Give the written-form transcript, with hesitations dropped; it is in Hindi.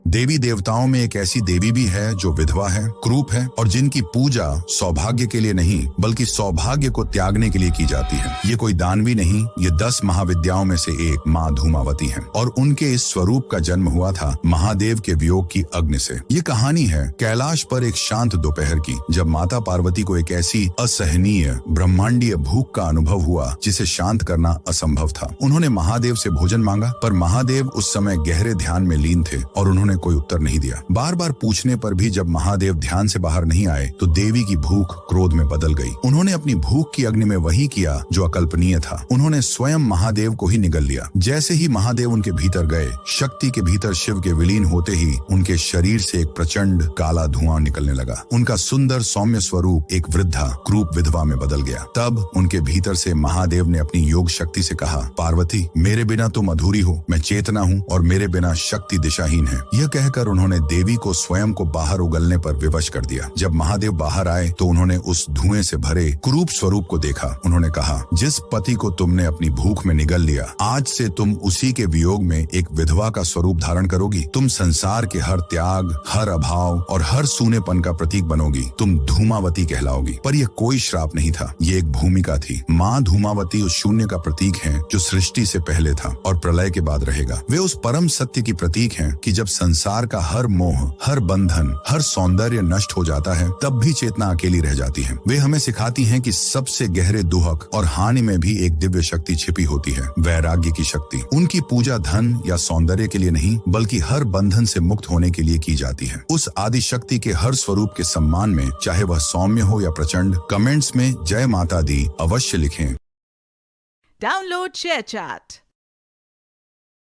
देवी देवताओं में एक ऐसी देवी भी है जो विधवा है, क्रूप है और जिनकी पूजा सौभाग्य के लिए नहीं बल्कि सौभाग्य को त्यागने के लिए की जाती है। ये कोई दानवी नहीं, ये 10 महाविद्याओं में से एक माँ धूमावती है और उनके इस स्वरूप का जन्म हुआ था महादेव के वियोग की अग्नि से। ये कहानी है कैलाश पर एक शांत दोपहर की, जब माता पार्वती को एक ऐसी असहनीय ब्रह्मांडीय भूख का अनुभव हुआ जिसे शांत करना असंभव था। उन्होंने महादेव से भोजन मांगा, पर महादेव उस समय गहरे ध्यान में लीन थे और उन्होंने कोई उत्तर नहीं दिया। बार बार पूछने पर भी जब महादेव ध्यान से बाहर नहीं आए तो देवी की भूख क्रोध में बदल गई। उन्होंने अपनी भूख की अग्नि में वही किया जो अकल्पनीय था। उन्होंने स्वयं महादेव को ही निगल लिया। जैसे ही महादेव उनके भीतर गए, शक्ति के भीतर शिव के विलीन होते ही उनके शरीर से एक प्रचंड काला धुआं निकलने लगा। उनका सुंदर सौम्य स्वरूप एक वृद्धा क्रूप विधवा में बदल गया। तब उनके भीतर से महादेव ने अपनी योग शक्ति से कहा, पार्वती, मेरे बिना तुम अधूरी हो, मैं चेतना हूँ और मेरे बिना शक्ति दिशाहीन है। यह कहकर उन्होंने देवी को स्वयं को बाहर उगलने पर विवश कर दिया। जब महादेव बाहर आए तो उन्होंने उस धुएं से भरे कुरूप स्वरूप को देखा। उन्होंने कहा, जिस पति को तुमने अपनी भूख में निगल लिया, आज से तुम उसी के वियोग में एक विधवा का स्वरूप धारण करोगी। तुम संसार के हर त्याग, हर अभाव और हर सूनेपन का प्रतीक बनोगी। तुम धूमावती कहलाओगी। पर यह कोई श्राप नहीं था, ये एक भूमिका थी। माँ धूमावती उस शून्य का प्रतीक है जो सृष्टि से पहले था और प्रलय के बाद रहेगा। वे उस परम सत्य की प्रतीक हैं कि जब संसार का हर मोह, हर बंधन, हर सौंदर्य नष्ट हो जाता है, तब भी चेतना अकेली रह जाती है। वे हमें सिखाती हैं कि सबसे गहरे दुहक और हानि में भी एक दिव्य शक्ति छिपी होती है, वैराग्य की शक्ति। उनकी पूजा धन या सौंदर्य के लिए नहीं बल्कि हर बंधन से मुक्त होने के लिए की जाती है। उस आदि शक्ति के हर स्वरूप के सम्मान में, चाहे वह सौम्य हो या प्रचंड, कमेंट्स में जय माता दी अवश्य लिखें। Download ShareChat.